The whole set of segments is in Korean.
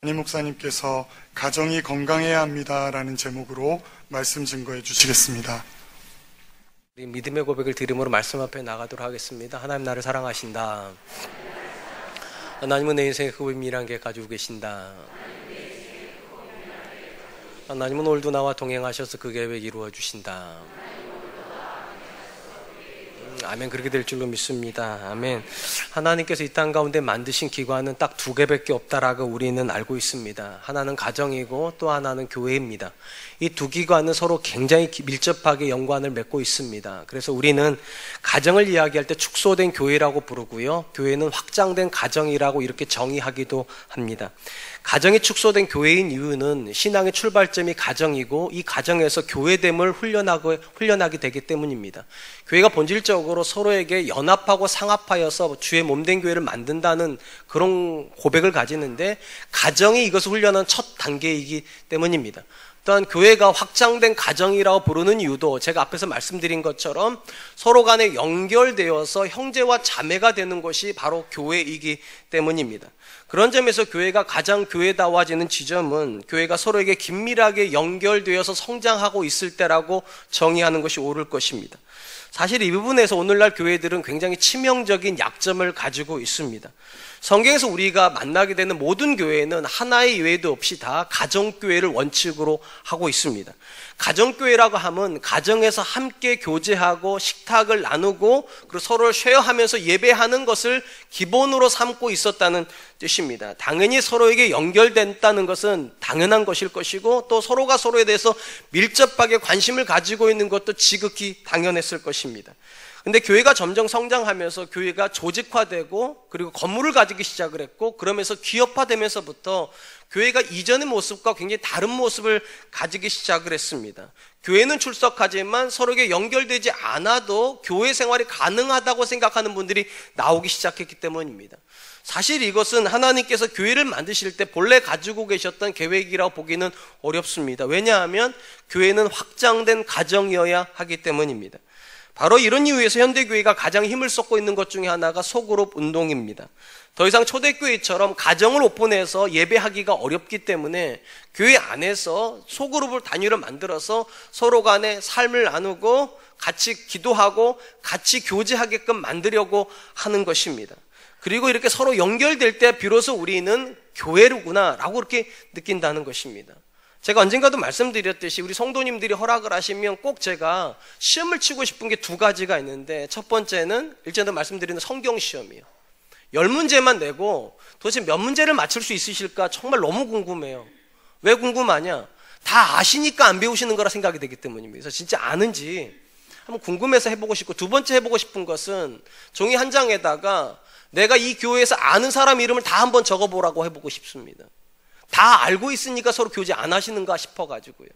담임 목사님께서 가정이 건강해야 합니다라는 제목으로 말씀 증거해 주시겠습니다. 우리 믿음의 고백을 드림으로 말씀 앞에 나가도록 하겠습니다. 하나님 나를 사랑하신다. 하나님은 내 인생에 그 은밀한 게 가지고 계신다. 하나님은 오늘도 나와 동행하셔서 그 계획 이루어 주신다. 아멘. 그렇게 될 줄로 믿습니다. 아멘. 하나님께서 이 땅 가운데 만드신 기관은 딱 두 개밖에 없다라고 우리는 알고 있습니다. 하나는 가정이고 또 하나는 교회입니다. 이 두 기관은 서로 굉장히 밀접하게 연관을 맺고 있습니다. 그래서 우리는 가정을 이야기할 때 축소된 교회라고 부르고요, 교회는 확장된 가정이라고 이렇게 정의하기도 합니다. 가정이 축소된 교회인 이유는 신앙의 출발점이 가정이고 이 가정에서 교회됨을 훈련하게 되기 때문입니다. 교회가 본질적으로 서로에게 연합하고 상합하여서 주의 몸된 교회를 만든다는 그런 고백을 가지는데, 가정이 이것을 훈련한 첫 단계이기 때문입니다. 또한 교회가 확장된 가정이라고 부르는 이유도 제가 앞에서 말씀드린 것처럼 서로 간에 연결되어서 형제와 자매가 되는 것이 바로 교회이기 때문입니다. 그런 점에서 교회가 가장 교회다워지는 지점은 교회가 서로에게 긴밀하게 연결되어서 성장하고 있을 때라고 정의하는 것이 옳을 것입니다. 사실 이 부분에서 오늘날 교회들은 굉장히 치명적인 약점을 가지고 있습니다. 성경에서 우리가 만나게 되는 모든 교회는 하나의 예외도 없이 다 가정교회를 원칙으로 하고 있습니다. 가정교회라고 하면 가정에서 함께 교제하고 식탁을 나누고 그리고 서로를 쉐어하면서 예배하는 것을 기본으로 삼고 있었다는 뜻입니다. 당연히 서로에게 연결된다는 것은 당연한 것일 것이고, 또 서로가 서로에 대해서 밀접하게 관심을 가지고 있는 것도 지극히 당연했을 것입니다. 근데 교회가 점점 성장하면서 교회가 조직화되고 그리고 건물을 가지기 시작을 했고, 그러면서 기업화되면서부터 교회가 이전의 모습과 굉장히 다른 모습을 가지기 시작을 했습니다. 교회는 출석하지만 서로에게 연결되지 않아도 교회 생활이 가능하다고 생각하는 분들이 나오기 시작했기 때문입니다. 사실 이것은 하나님께서 교회를 만드실 때 본래 가지고 계셨던 계획이라고 보기는 어렵습니다. 왜냐하면 교회는 확장된 가정이어야 하기 때문입니다. 바로 이런 이유에서 현대교회가 가장 힘을 쏟고 있는 것 중에 하나가 소그룹 운동입니다. 더 이상 초대교회처럼 가정을 오픈해서 예배하기가 어렵기 때문에 교회 안에서 소그룹을 단위로 만들어서 서로 간에 삶을 나누고 같이 기도하고 같이 교제하게끔 만들려고 하는 것입니다. 그리고 이렇게 서로 연결될 때 비로소 우리는 교회로구나 라고 그렇게 느낀다는 것입니다. 제가 언젠가도 말씀드렸듯이 우리 성도님들이 허락을 하시면 꼭 제가 시험을 치고 싶은 게 두 가지가 있는데, 첫 번째는 일전에도 말씀드리는 성경 시험이에요. 10문제만 내고 도대체 몇 문제를 맞출 수 있으실까 정말 너무 궁금해요. 왜 궁금하냐? 다 아시니까 안 배우시는 거라 생각이 되기 때문입니다. 그래서 진짜 아는지 한번 궁금해서 해보고 싶고, 두 번째 해보고 싶은 것은 종이 한 장에다가 내가 이 교회에서 아는 사람 이름을 다 한번 적어보라고 해보고 싶습니다. 다 알고 있으니까 서로 교제 안 하시는가 싶어가지고요.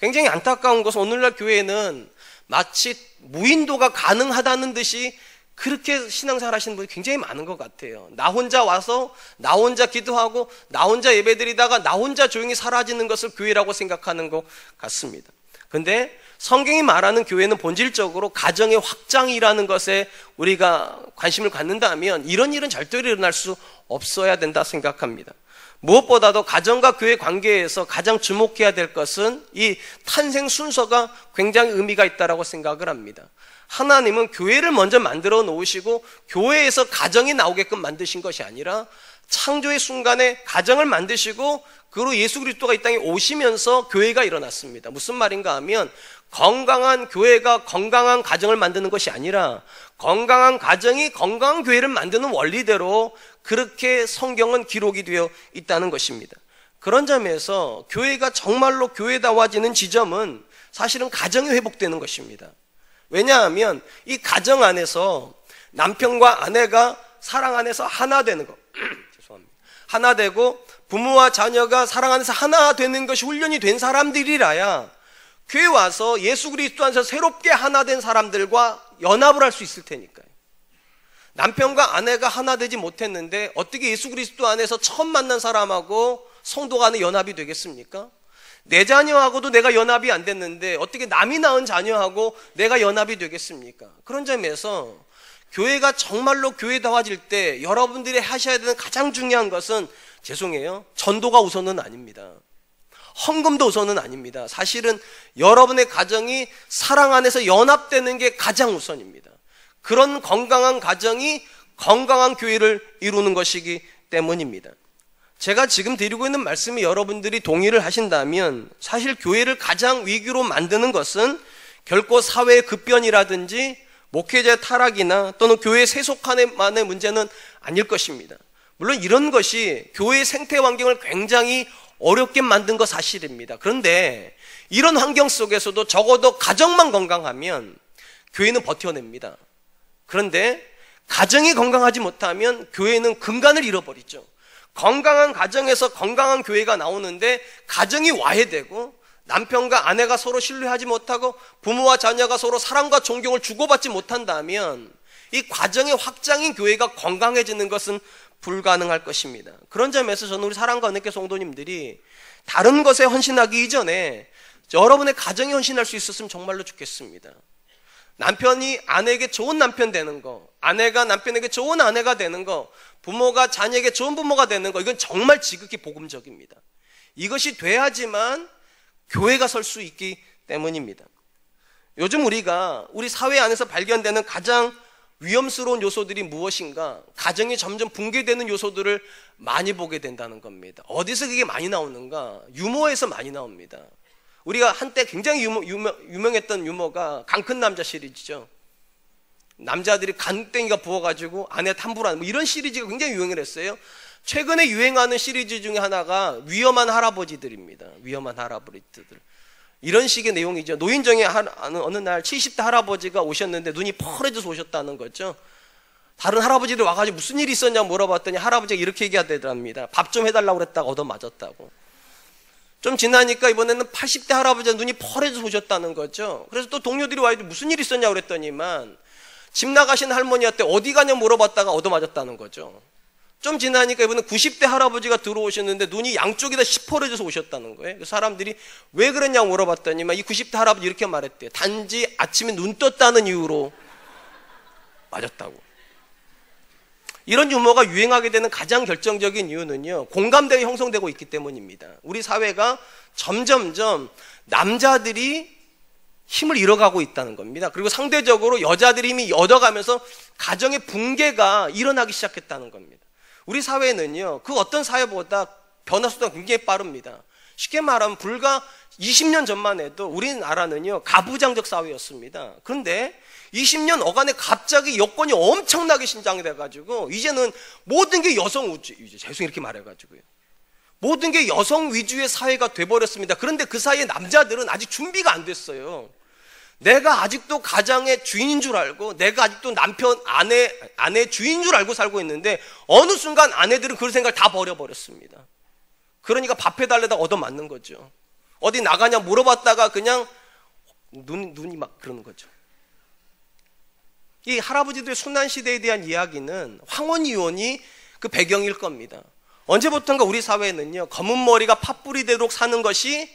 굉장히 안타까운 것은 오늘날 교회는 마치 무인도가 가능하다는 듯이 그렇게 신앙생활 하시는 분이 굉장히 많은 것 같아요. 나 혼자 와서 나 혼자 기도하고 나 혼자 예배드리다가 나 혼자 조용히 사라지는 것을 교회라고 생각하는 것 같습니다. 근데 성경이 말하는 교회는 본질적으로 가정의 확장이라는 것에 우리가 관심을 갖는다면 이런 일은 절대로 일어날 수 없어야 된다 생각합니다. 무엇보다도 가정과 교회 관계에서 가장 주목해야 될 것은 이 탄생 순서가 굉장히 의미가 있다고 생각을 합니다. 하나님은 교회를 먼저 만들어 놓으시고 교회에서 가정이 나오게끔 만드신 것이 아니라 창조의 순간에 가정을 만드시고 그리고 예수 그리스도가 이 땅에 오시면서 교회가 일어났습니다. 무슨 말인가 하면 건강한 교회가 건강한 가정을 만드는 것이 아니라 건강한 가정이 건강한 교회를 만드는 원리대로 그렇게 성경은 기록이 되어 있다는 것입니다. 그런 점에서 교회가 정말로 교회다워지는 지점은 사실은 가정이 회복되는 것입니다. 왜냐하면 이 가정 안에서 남편과 아내가 사랑 안에서 하나 되는 것 죄송합니다. 하나 되고 부모와 자녀가 사랑 안에서 하나 되는 것이 훈련이 된 사람들이라야 교회 와서 예수 그리스도 안에서 새롭게 하나 된 사람들과 연합을 할 수 있을 테니까요. 남편과 아내가 하나 되지 못했는데 어떻게 예수 그리스도 안에서 처음 만난 사람하고 성도 간의 연합이 되겠습니까? 내 자녀하고도 내가 연합이 안 됐는데 어떻게 남이 낳은 자녀하고 내가 연합이 되겠습니까? 그런 점에서 교회가 정말로 교회다워질 때 여러분들이 하셔야 되는 가장 중요한 것은 죄송해요. 전도가 우선은 아닙니다. 헌금도 우선은 아닙니다. 사실은 여러분의 가정이 사랑 안에서 연합되는 게 가장 우선입니다. 그런 건강한 가정이 건강한 교회를 이루는 것이기 때문입니다. 제가 지금 드리고 있는 말씀이 여러분들이 동의를 하신다면 사실 교회를 가장 위기로 만드는 것은 결코 사회의 급변이라든지 목회자의 타락이나 또는 교회 세속화만의 문제는 아닐 것입니다. 물론 이런 것이 교회의 생태 환경을 굉장히 어렵게 만든 거 사실입니다. 그런데 이런 환경 속에서도 적어도 가정만 건강하면 교회는 버텨냅니다. 그런데 가정이 건강하지 못하면 교회는 근간을 잃어버리죠. 건강한 가정에서 건강한 교회가 나오는데 가정이 와해되고 남편과 아내가 서로 신뢰하지 못하고 부모와 자녀가 서로 사랑과 존경을 주고받지 못한다면 이 과정의 확장인 교회가 건강해지는 것은 불가능할 것입니다. 그런 점에서 저는 우리 사랑과 은혜교회 성도님들이 다른 것에 헌신하기 이전에 여러분의 가정에 헌신할 수 있었으면 정말로 좋겠습니다. 남편이 아내에게 좋은 남편 되는 거, 아내가 남편에게 좋은 아내가 되는 거, 부모가 자녀에게 좋은 부모가 되는 거, 이건 정말 지극히 복음적입니다. 이것이 돼야지만 교회가 설 수 있기 때문입니다. 요즘 우리가 우리 사회 안에서 발견되는 가장 위험스러운 요소들이 무엇인가? 가정이 점점 붕괴되는 요소들을 많이 보게 된다는 겁니다. 어디서 그게 많이 나오는가? 유머에서 많이 나옵니다. 우리가 한때 굉장히 유명했던 유머가 강큰 남자 시리즈죠. 남자들이 간땡이가 부어가지고 아내 탐부하는 뭐 이런 시리즈가 굉장히 유행을 했어요. 최근에 유행하는 시리즈 중에 하나가 위험한 할아버지들입니다. 위험한 할아버지들. 이런 식의 내용이죠. 노인정에 어느 날 70대 할아버지가 오셨는데 눈이 펄해져서 오셨다는 거죠. 다른 할아버지들 와가지고 무슨 일이 있었냐고 물어봤더니 할아버지가 이렇게 얘기하더랍니다. 밥 좀 해달라고 그랬다가 얻어맞았다고. 좀 지나니까 이번에는 80대 할아버지가 눈이 펄해져서 오셨다는 거죠. 그래서 또 동료들이 와가지고 무슨 일이 있었냐고 그랬더니만 집 나가신 할머니한테 어디 가냐 물어봤다가 얻어맞았다는 거죠. 좀 지나니까 이번에 90대 할아버지가 들어오셨는데 눈이 양쪽이 다 시퍼러져서 오셨다는 거예요. 사람들이 왜 그랬냐고 물어봤더니만 이 90대 할아버지 이렇게 말했대요. 단지 아침에 눈 떴다는 이유로 맞았다고. 이런 유머가 유행하게 되는 가장 결정적인 이유는요, 공감대가 형성되고 있기 때문입니다. 우리 사회가 점점점 남자들이 힘을 잃어가고 있다는 겁니다. 그리고 상대적으로 여자들이 힘이 얻어가면서 가정의 붕괴가 일어나기 시작했다는 겁니다. 우리 사회는요, 그 어떤 사회보다 변화 속도가 굉장히 빠릅니다. 쉽게 말하면 불과 20년 전만 해도 우리나라는요, 가부장적 사회였습니다. 그런데 20년 어간에 갑자기 여건이 엄청나게 신장돼가지고 이제는 모든 게 여성 위주, 죄송해요 이렇게 말해가지고요. 모든 게 여성 위주의 사회가 돼버렸습니다. 그런데 그 사이에 남자들은 아직 준비가 안 됐어요. 내가 아직도 가장의 주인인 줄 알고, 내가 아직도 남편, 아내 주인인 줄 알고 살고 있는데, 어느 순간 아내들은 그 생각을 다 버려버렸습니다. 그러니까 밥 해달래다가 얻어맞는 거죠. 어디 나가냐 물어봤다가 그냥 눈이 막 그러는 거죠. 이 할아버지들의 순환시대에 대한 이야기는 황혼이혼이 그 배경일 겁니다. 언제부턴가 우리 사회는요, 검은 머리가 팥뿌리 되도록 사는 것이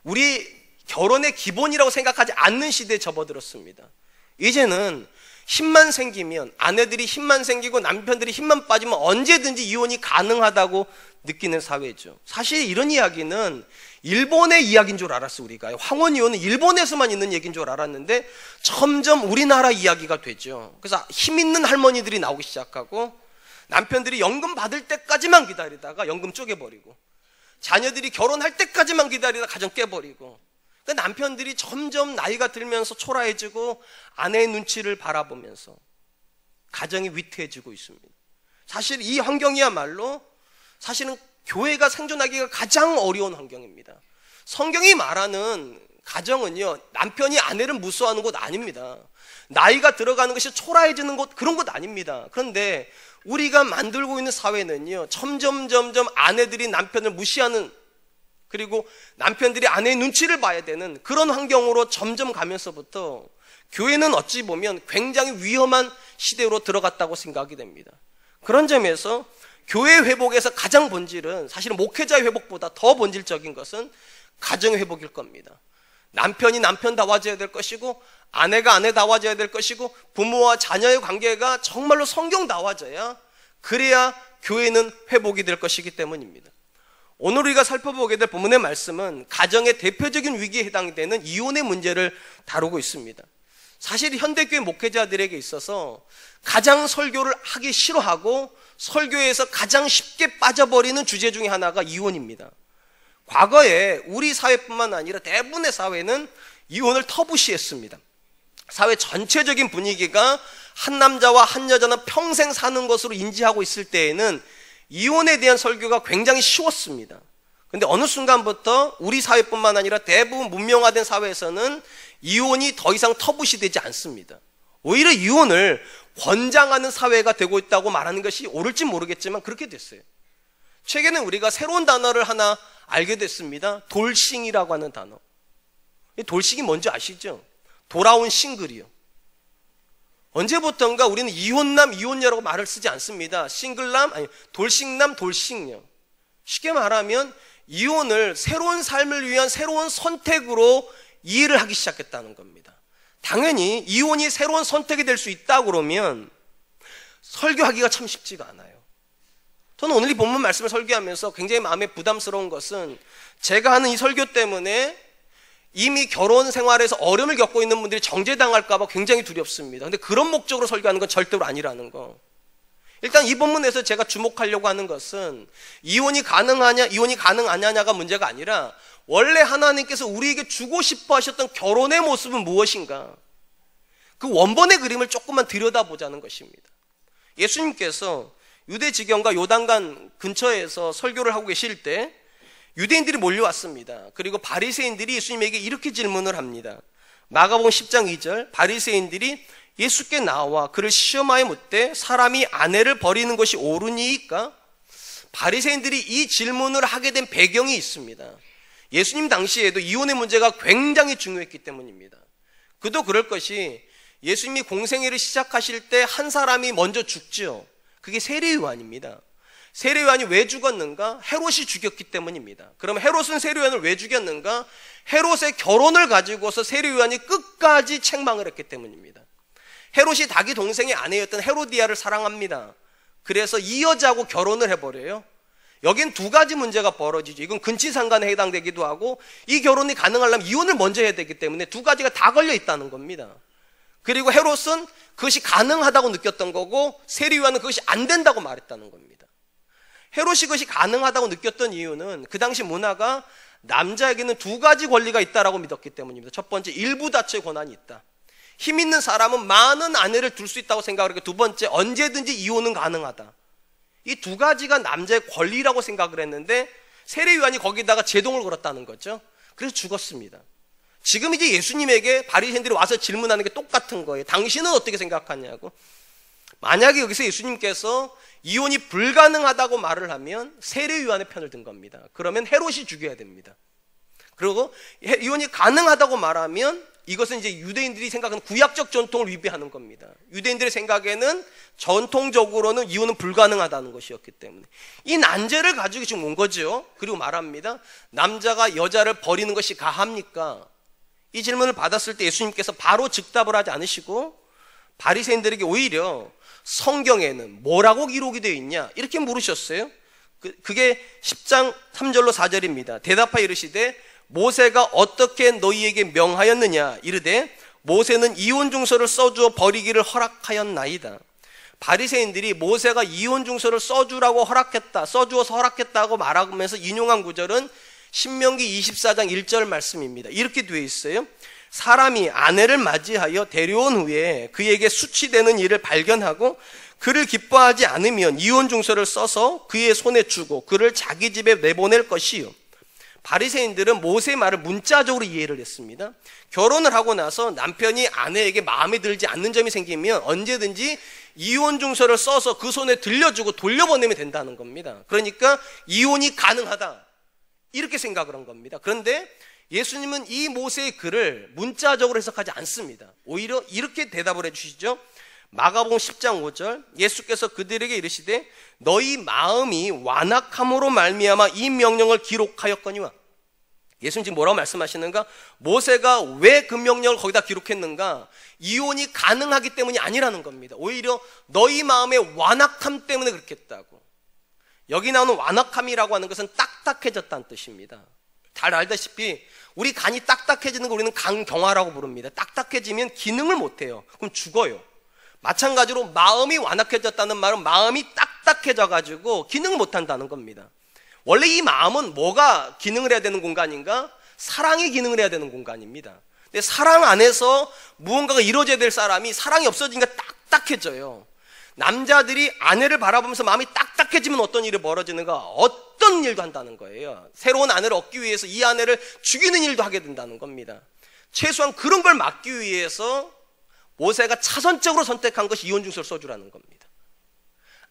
우리 결혼의 기본이라고 생각하지 않는 시대에 접어들었습니다. 이제는 힘만 생기면, 아내들이 힘만 생기고 남편들이 힘만 빠지면 언제든지 이혼이 가능하다고 느끼는 사회죠. 사실 이런 이야기는 일본의 이야기인 줄 알았어요. 우리가 황혼이혼은 일본에서만 있는 얘기인 줄 알았는데 점점 우리나라 이야기가 되죠. 그래서 힘 있는 할머니들이 나오기 시작하고, 남편들이 연금 받을 때까지만 기다리다가 연금 쪼개버리고, 자녀들이 결혼할 때까지만 기다리다가 가정 깨버리고, 남편들이 점점 나이가 들면서 초라해지고 아내의 눈치를 바라보면서 가정이 위태해지고 있습니다. 사실 이 환경이야말로 사실은 교회가 생존하기가 가장 어려운 환경입니다. 성경이 말하는 가정은요, 남편이 아내를 무수하는 곳 아닙니다. 나이가 들어가는 것이 초라해지는 곳, 그런 곳 아닙니다. 그런데 우리가 만들고 있는 사회는요, 점점 아내들이 남편을 무시하는, 그리고 남편들이 아내의 눈치를 봐야 되는 그런 환경으로 점점 가면서부터 교회는 어찌 보면 굉장히 위험한 시대로 들어갔다고 생각이 됩니다. 그런 점에서 교회 회복에서 가장 본질은 사실은 목회자의 회복보다 더 본질적인 것은 가정의 회복일 겁니다. 남편이 남편다워져야 될 것이고, 아내가 아내다워져야 될 것이고, 부모와 자녀의 관계가 정말로 성경다워져야, 그래야 교회는 회복이 될 것이기 때문입니다. 오늘 우리가 살펴보게 될 본문의 말씀은 가정의 대표적인 위기에 해당이 되는 이혼의 문제를 다루고 있습니다. 사실 현대교회 목회자들에게 있어서 가장 설교를 하기 싫어하고 설교에서 가장 쉽게 빠져버리는 주제 중에 하나가 이혼입니다. 과거에 우리 사회뿐만 아니라 대부분의 사회는 이혼을 터부시했습니다. 사회 전체적인 분위기가 한 남자와 한 여자는 평생 사는 것으로 인지하고 있을 때에는 이혼에 대한 설교가 굉장히 쉬웠습니다. 그런데 어느 순간부터 우리 사회뿐만 아니라 대부분 문명화된 사회에서는 이혼이 더 이상 터부시되지 않습니다. 오히려 이혼을 권장하는 사회가 되고 있다고 말하는 것이 옳을지 모르겠지만 그렇게 됐어요. 최근에 우리가 새로운 단어를 하나 알게 됐습니다. 돌싱이라고 하는 단어. 이 돌싱이 뭔지 아시죠? 돌아온 싱글이요. 언제부턴가 우리는 이혼남, 이혼녀라고 말을 쓰지 않습니다. 싱글남, 아니 돌싱남, 돌싱녀. 쉽게 말하면 이혼을 새로운 삶을 위한 새로운 선택으로 이해를 하기 시작했다는 겁니다. 당연히 이혼이 새로운 선택이 될 수 있다 그러면 설교하기가 참 쉽지가 않아요. 저는 오늘 이 본문 말씀을 설교하면서 굉장히 마음에 부담스러운 것은 제가 하는 이 설교 때문에 이미 결혼 생활에서 어려움을 겪고 있는 분들이 정죄당할까 봐 굉장히 두렵습니다. 근데 그런 목적으로 설교하는 건 절대로 아니라는 거. 일단 이 본문에서 제가 주목하려고 하는 것은 이혼이 가능하냐, 이혼이 가능하냐가 문제가 아니라 원래 하나님께서 우리에게 주고 싶어 하셨던 결혼의 모습은 무엇인가? 그 원본의 그림을 조금만 들여다보자는 것입니다. 예수님께서 유대 지경과 요단강 근처에서 설교를 하고 계실 때 유대인들이 몰려왔습니다. 그리고 바리새인들이 예수님에게 이렇게 질문을 합니다. 마가복음 10장 2절, 바리새인들이 예수께 나와 그를 시험하여 묻되 사람이 아내를 버리는 것이 옳으니까? 바리새인들이 이 질문을 하게 된 배경이 있습니다. 예수님 당시에도 이혼의 문제가 굉장히 중요했기 때문입니다. 그도 그럴 것이 예수님이 공생애를 시작하실 때 한 사람이 먼저 죽죠. 그게 세례요한입니다. 세례요한이 왜 죽었는가? 헤롯이 죽였기 때문입니다. 그럼 헤롯은 세례요한을 왜 죽였는가? 헤롯의 결혼을 가지고서 세례요한이 끝까지 책망을 했기 때문입니다. 헤롯이 자기 동생의 아내였던 헤로디아를 사랑합니다. 그래서 이 여자하고 결혼을 해버려요. 여긴 두 가지 문제가 벌어지죠. 이건 근친상간에 해당되기도 하고 이 결혼이 가능하려면 이혼을 먼저 해야 되기 때문에 두 가지가 다 걸려 있다는 겁니다. 그리고 헤롯은 그것이 가능하다고 느꼈던 거고 세례요한은 그것이 안 된다고 말했다는 겁니다. 헤롯이 그것이 가능하다고 느꼈던 이유는 그 당시 문화가 남자에게는 두 가지 권리가 있다라고 믿었기 때문입니다. 첫 번째, 일부 다처의 권한이 있다. 힘 있는 사람은 많은 아내를 둘 수 있다고 생각을 했고, 두 번째, 언제든지 이혼은 가능하다. 이 두 가지가 남자의 권리라고 생각을 했는데 세례요한이 거기다가 제동을 걸었다는 거죠. 그래서 죽었습니다. 지금 이제 예수님에게 바리새인들이 와서 질문하는 게 똑같은 거예요. 당신은 어떻게 생각하냐고. 만약에 여기서 예수님께서 이혼이 불가능하다고 말을 하면 세례요한의 편을 든 겁니다. 그러면 헤롯이 죽여야 됩니다. 그리고 이혼이 가능하다고 말하면 이것은 이제 유대인들이 생각하는 구약적 전통을 위배하는 겁니다. 유대인들의 생각에는 전통적으로는 이혼은 불가능하다는 것이었기 때문에 이 난제를 가지고 지금 온 거죠. 그리고 말합니다. 남자가 여자를 버리는 것이 가합니까? 이 질문을 받았을 때 예수님께서 바로 즉답을 하지 않으시고 바리새인들에게 오히려 성경에는 뭐라고 기록이 되어 있냐 이렇게 물으셨어요. 그게 10장 3절로 4절입니다. 대답하여 이르시되 모세가 어떻게 너희에게 명하였느냐 이르되 모세는 이혼증서를 써주어 버리기를 허락하였나이다. 바리새인들이 모세가 이혼증서를 써주라고 허락했다, 써주어서 허락했다고 말하면서 인용한 구절은 신명기 24장 1절 말씀입니다. 이렇게 되어 있어요. 사람이 아내를 맞이하여 데려온 후에 그에게 수치되는 일을 발견하고 그를 기뻐하지 않으면 이혼증서를 써서 그의 손에 주고 그를 자기 집에 내보낼 것이요. 바리새인들은 모세의 말을 문자적으로 이해를 했습니다. 결혼을 하고 나서 남편이 아내에게 마음에 들지 않는 점이 생기면 언제든지 이혼증서를 써서 그 손에 들려주고 돌려보내면 된다는 겁니다. 그러니까 이혼이 가능하다 이렇게 생각을 한 겁니다. 그런데 예수님은 이 모세의 글을 문자적으로 해석하지 않습니다. 오히려 이렇게 대답을 해주시죠. 마가복음 10장 5절 예수께서 그들에게 이르시되 너희 마음이 완악함으로 말미암아 이 명령을 기록하였거니와. 예수님 지금 뭐라고 말씀하시는가? 모세가 왜 그 명령을 거기다 기록했는가? 이혼이 가능하기 때문이 아니라는 겁니다. 오히려 너희 마음의 완악함 때문에 그렇게 했다고. 여기 나오는 완악함이라고 하는 것은 딱딱해졌다는 뜻입니다. 잘 알다시피 우리 간이 딱딱해지는 걸 우리는 간경화라고 부릅니다. 딱딱해지면 기능을 못해요. 그럼 죽어요. 마찬가지로 마음이 완악해졌다는 말은 마음이 딱딱해져가지고 기능을 못한다는 겁니다. 원래 이 마음은 뭐가 기능을 해야 되는 공간인가? 사랑이 기능을 해야 되는 공간입니다. 근데 사랑 안에서 무언가가 이루어져야 될 사람이 사랑이 없어지니까 딱딱해져요. 남자들이 아내를 바라보면서 마음이 딱딱해지면 어떤 일이 벌어지는가? 어떤 일도 한다는 거예요. 새로운 아내를 얻기 위해서 이 아내를 죽이는 일도 하게 된다는 겁니다. 최소한 그런 걸 막기 위해서 모세가 차선적으로 선택한 것이 이혼중설 써주라는 겁니다.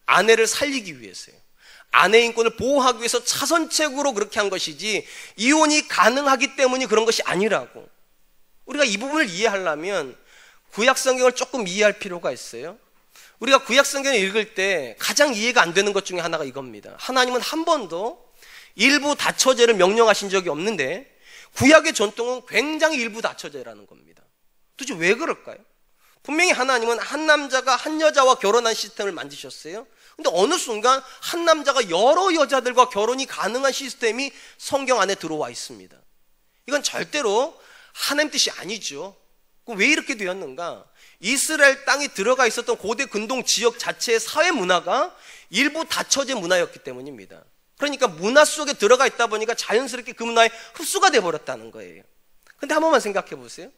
아내를 살리기 위해서요. 아내의 인권을 보호하기 위해서 차선책으로 그렇게 한 것이지 이혼이 가능하기 때문이 그런 것이 아니라고. 우리가 이 부분을 이해하려면 구약성경을 조금 이해할 필요가 있어요. 우리가 구약성경을 읽을 때 가장 이해가 안 되는 것 중에 하나가 이겁니다. 하나님은 한 번도 일부 다처제를 명령하신 적이 없는데 구약의 전통은 굉장히 일부 다처제라는 겁니다. 도대체 왜 그럴까요? 분명히 하나님은 한 남자가 한 여자와 결혼한 시스템을 만드셨어요. 근데 어느 순간 한 남자가 여러 여자들과 결혼이 가능한 시스템이 성경 안에 들어와 있습니다. 이건 절대로 하나님 뜻이 아니죠. 왜 이렇게 되었는가? 이스라엘 땅이 들어가 있었던 고대 근동 지역 자체의 사회 문화가 일부 다처제 문화였기 때문입니다. 그러니까 문화 속에 들어가 있다 보니까 자연스럽게 그 문화에 흡수가 돼버렸다는 거예요. 근데 한 번만 생각해 보세요.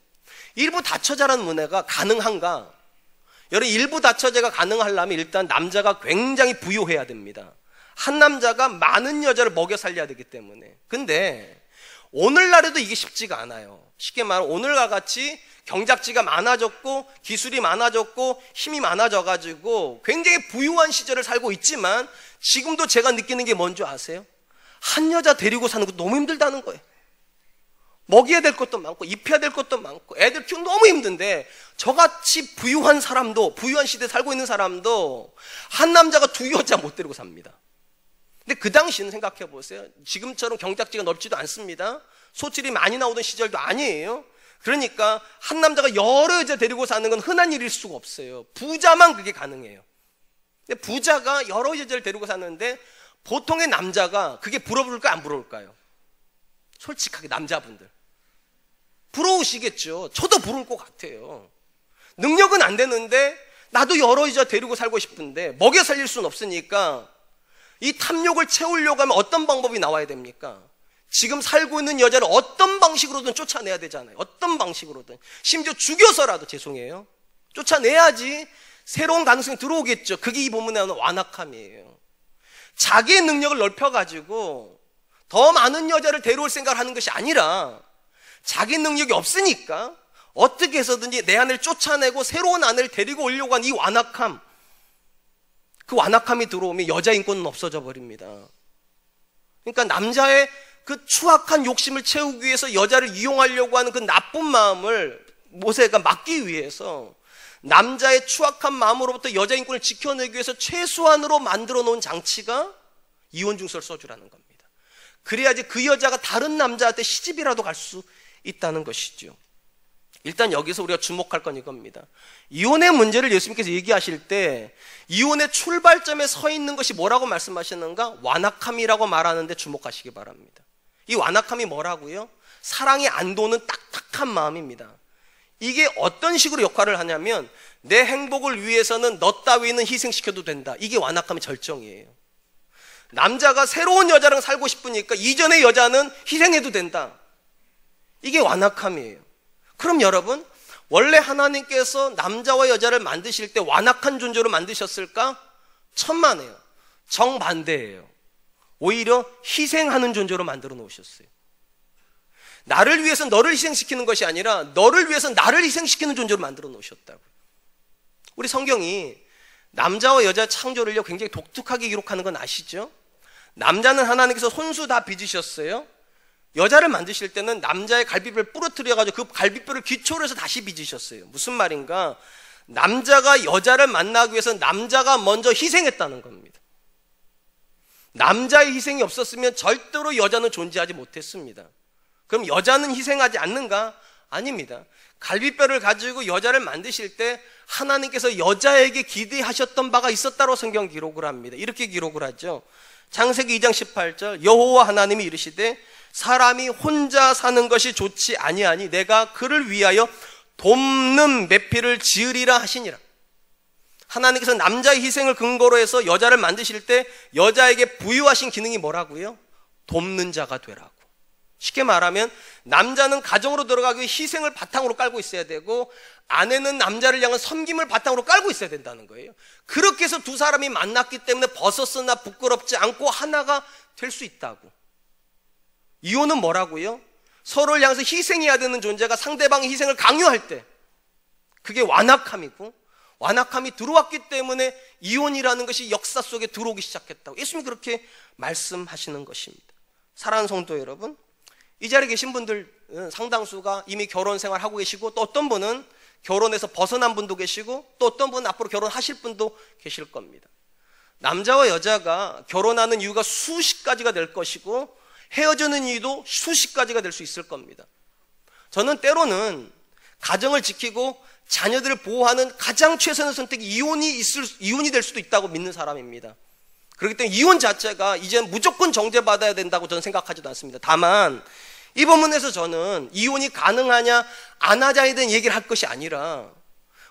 일부 다처제라는 문화가 가능한가? 여러분, 일부 다처제가 가능하려면 일단 남자가 굉장히 부유해야 됩니다. 한 남자가 많은 여자를 먹여 살려야 되기 때문에. 근데 오늘날에도 이게 쉽지가 않아요. 쉽게 말하면 오늘과 같이 경작지가 많아졌고 기술이 많아졌고 힘이 많아져가지고 굉장히 부유한 시절을 살고 있지만 지금도 제가 느끼는 게 뭔지 아세요? 한 여자 데리고 사는 거 너무 힘들다는 거예요. 먹여야 될 것도 많고 입혀야 될 것도 많고 애들 키우기 너무 힘든데 저같이 부유한 사람도, 부유한 시대에 살고 있는 사람도 한 남자가 두 여자 못 데리고 삽니다. 근데 그 당시는 생각해 보세요. 지금처럼 경작지가 넓지도 않습니다. 소출이 많이 나오던 시절도 아니에요. 그러니까 한 남자가 여러 여자 데리고 사는 건 흔한 일일 수가 없어요. 부자만 그게 가능해요. 근데 부자가 여러 여자를 데리고 사는데 보통의 남자가 그게 부러울까요? 안 부러울까요? 솔직하게 남자분들 부러우시겠죠. 저도 부러울 것 같아요. 능력은 안 되는데 나도 여러 여자 데리고 살고 싶은데 먹여 살릴 수는 없으니까 이 탐욕을 채우려고 하면 어떤 방법이 나와야 됩니까? 지금 살고 있는 여자를 어떤 방식으로든 쫓아내야 되잖아요. 어떤 방식으로든. 심지어 죽여서라도, 죄송해요, 쫓아내야지 새로운 가능성이 들어오겠죠. 그게 이 본문에 나오는 완악함이에요. 자기의 능력을 넓혀가지고 더 많은 여자를 데려올 생각을 하는 것이 아니라 자기 능력이 없으니까 어떻게 해서든지 내 아내를 쫓아내고 새로운 아내를 데리고 오려고 하는 이 완악함, 그 완악함이 들어오면 여자 인권은 없어져 버립니다. 그러니까 남자의 그 추악한 욕심을 채우기 위해서 여자를 이용하려고 하는 그 나쁜 마음을 모세가 막기 위해서 남자의 추악한 마음으로부터 여자 인권을 지켜내기 위해서 최소한으로 만들어 놓은 장치가 이혼중설 써주라는 겁니다. 그래야지 그 여자가 다른 남자한테 시집이라도 갈 수 있다는 것이죠. 일단 여기서 우리가 주목할 건 이겁니다. 이혼의 문제를 예수님께서 얘기하실 때 이혼의 출발점에 서 있는 것이 뭐라고 말씀하시는가? 완악함이라고 말하는데 주목하시기 바랍니다. 이 완악함이 뭐라고요? 사랑이 안 도는 딱딱한 마음입니다. 이게 어떤 식으로 역할을 하냐면 내 행복을 위해서는 너 따위는 희생시켜도 된다. 이게 완악함의 절정이에요. 남자가 새로운 여자랑 살고 싶으니까 이전의 여자는 희생해도 된다. 이게 완악함이에요. 그럼 여러분, 원래 하나님께서 남자와 여자를 만드실 때 완악한 존재로 만드셨을까? 천만에요. 정반대예요. 오히려 희생하는 존재로 만들어 놓으셨어요. 나를 위해서 너를 희생시키는 것이 아니라 너를 위해서 나를 희생시키는 존재로 만들어 놓으셨다고. 우리 성경이 남자와 여자 창조를요 굉장히 독특하게 기록하는 건 아시죠? 남자는 하나님께서 손수 다 빚으셨어요. 여자를 만드실 때는 남자의 갈비뼈를 부러뜨려가지고 그 갈비뼈를 기초로 해서 다시 빚으셨어요. 무슨 말인가? 남자가 여자를 만나기 위해서 남자가 먼저 희생했다는 겁니다. 남자의 희생이 없었으면 절대로 여자는 존재하지 못했습니다. 그럼 여자는 희생하지 않는가? 아닙니다. 갈비뼈를 가지고 여자를 만드실 때 하나님께서 여자에게 기대하셨던 바가 있었다고 성경 기록을 합니다. 이렇게 기록을 하죠. 창세기 2장 18절 여호와 하나님이 이르시되 사람이 혼자 사는 것이 좋지 아니하니 내가 그를 위하여 돕는 매필을 지으리라 하시니라. 하나님께서 남자의 희생을 근거로 해서 여자를 만드실 때 여자에게 부여하신 기능이 뭐라고요? 돕는 자가 되라고. 쉽게 말하면 남자는 가정으로 들어가기 위해 희생을 바탕으로 깔고 있어야 되고 아내는 남자를 향한 섬김을 바탕으로 깔고 있어야 된다는 거예요. 그렇게 해서 두 사람이 만났기 때문에 벗었으나 부끄럽지 않고 하나가 될 수 있다고. 이혼은 뭐라고요? 서로를 향해서 희생해야 되는 존재가 상대방의 희생을 강요할 때 그게 완악함이고, 완악함이 들어왔기 때문에 이혼이라는 것이 역사 속에 들어오기 시작했다고 예수님이 그렇게 말씀하시는 것입니다. 사랑하는 성도 여러분, 이 자리에 계신 분들 상당수가 이미 결혼 생활하고 계시고, 또 어떤 분은 결혼해서 벗어난 분도 계시고, 또 어떤 분은 앞으로 결혼하실 분도 계실 겁니다. 남자와 여자가 결혼하는 이유가 수십 가지가 될 것이고 헤어지는 이유도 수십 가지가 될 수 있을 겁니다. 저는 때로는 가정을 지키고 자녀들을 보호하는 가장 최선의 선택이 이혼이 될 수도 있다고 믿는 사람입니다. 그렇기 때문에 이혼 자체가 이제 무조건 정죄받아야 된다고 저는 생각하지도 않습니다. 다만 이 본문에서 저는 이혼이 가능하냐 안 하자에 대한 얘기를 할 것이 아니라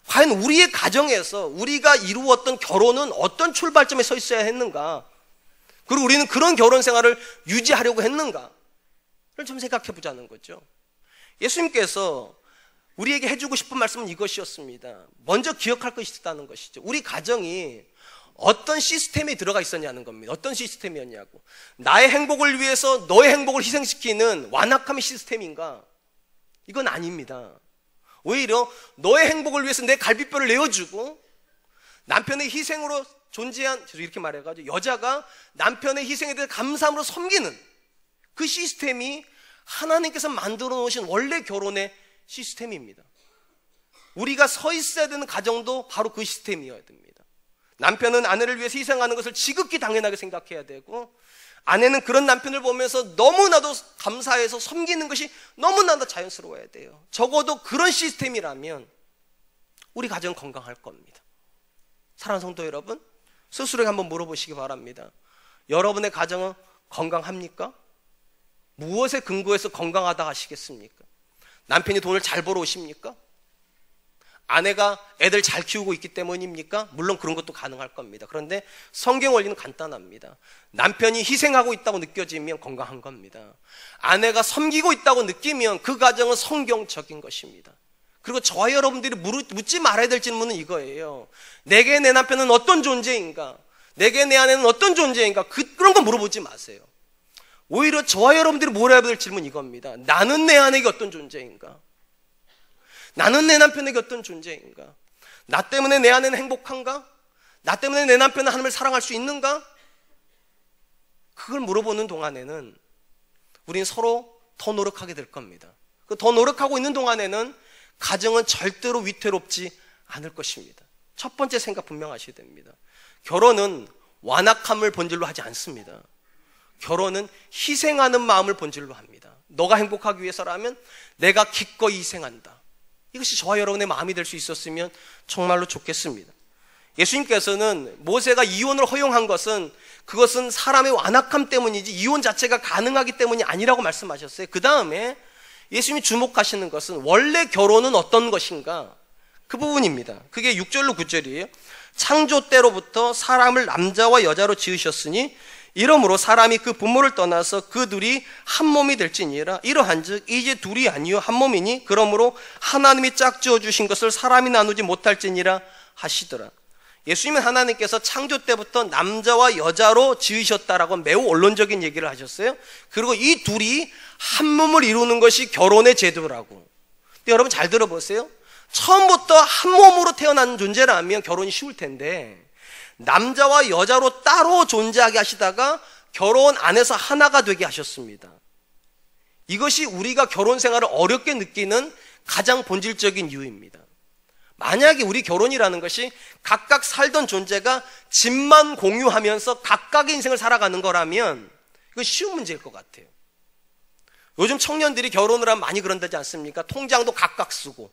과연 우리의 가정에서 우리가 이루었던 결혼은 어떤 출발점에 서 있어야 했는가, 그리고 우리는 그런 결혼 생활을 유지하려고 했는가를 좀 생각해 보자는 거죠. 예수님께서 우리에게 해주고 싶은 말씀은 이것이었습니다. 먼저 기억할 것이 있다는 것이죠. 우리 가정이 어떤 시스템에 들어가 있었냐는 겁니다. 어떤 시스템이었냐고. 나의 행복을 위해서 너의 행복을 희생시키는 완악함의 시스템인가? 이건 아닙니다. 오히려 너의 행복을 위해서 내 갈비뼈를 내어주고 남편의 희생으로 존재한, 이렇게 말해가지고 여자가 남편의 희생에 대해 감사함으로 섬기는 그 시스템이 하나님께서 만들어 놓으신 원래 결혼의 시스템입니다. 우리가 서 있어야 되는 가정도 바로 그 시스템이어야 됩니다. 남편은 아내를 위해서 희생하는 것을 지극히 당연하게 생각해야 되고, 아내는 그런 남편을 보면서 너무나도 감사해서 섬기는 것이 너무나도 자연스러워야 돼요. 적어도 그런 시스템이라면 우리 가정 건강할 겁니다. 사랑하는 성도 여러분, 스스로에게 한번 물어보시기 바랍니다. 여러분의 가정은 건강합니까? 무엇에 근거해서 건강하다 하시겠습니까? 남편이 돈을 잘 벌어오십니까? 아내가 애들 잘 키우고 있기 때문입니까? 물론 그런 것도 가능할 겁니다. 그런데 성경 원리는 간단합니다. 남편이 희생하고 있다고 느껴지면 건강한 겁니다. 아내가 섬기고 있다고 느끼면 그 가정은 성경적인 것입니다. 그리고 저와 여러분들이 묻지 말아야 될 질문은 이거예요. 내게 내 남편은 어떤 존재인가? 내게 내 아내는 어떤 존재인가? 그런 거 물어보지 마세요. 오히려 저와 여러분들이 물어야 될 질문은 이겁니다. 나는 내 아내에게 어떤 존재인가? 나는 내 남편에게 어떤 존재인가? 나 때문에 내 아내는 행복한가? 나 때문에 내 남편은 하나님을 사랑할 수 있는가? 그걸 물어보는 동안에는 우린 서로 더 노력하게 될 겁니다. 더 노력하고 있는 동안에는 가정은 절대로 위태롭지 않을 것입니다. 첫 번째 생각 분명하셔야 됩니다. 결혼은 완악함을 본질로 하지 않습니다. 결혼은 희생하는 마음을 본질로 합니다. 너가 행복하기 위해서라면 내가 기꺼이 희생한다. 이것이 저와 여러분의 마음이 될 수 있었으면 정말로 좋겠습니다. 예수님께서는 모세가 이혼을 허용한 것은 그것은 사람의 완악함 때문이지 이혼 자체가 가능하기 때문이 아니라고 말씀하셨어요. 그 다음에 예수님이 주목하시는 것은 원래 결혼은 어떤 것인가? 그 부분입니다. 그게 6절로 9절이에요. 창조 때로부터 사람을 남자와 여자로 지으셨으니 이러므로 사람이 그 부모를 떠나서 그 둘이 한 몸이 될지니라. 이러한즉 이제 둘이 아니요 한 몸이니 그러므로 하나님이 짝지어 주신 것을 사람이 나누지 못할지니라 하시더라. 예수님은 하나님께서 창조 때부터 남자와 여자로 지으셨다라고 매우 원론적인 얘기를 하셨어요. 그리고 이 둘이 한 몸을 이루는 것이 결혼의 제도라고. 근데 여러분 잘 들어보세요. 처음부터 한 몸으로 태어난 존재라면 결혼이 쉬울 텐데 남자와 여자로 따로 존재하게 하시다가 결혼 안에서 하나가 되게 하셨습니다. 이것이 우리가 결혼 생활을 어렵게 느끼는 가장 본질적인 이유입니다. 만약에 우리 결혼이라는 것이 각각 살던 존재가 집만 공유하면서 각각의 인생을 살아가는 거라면 이거 쉬운 문제일 것 같아요. 요즘 청년들이 결혼을 하면 많이 그런다지 않습니까? 통장도 각각 쓰고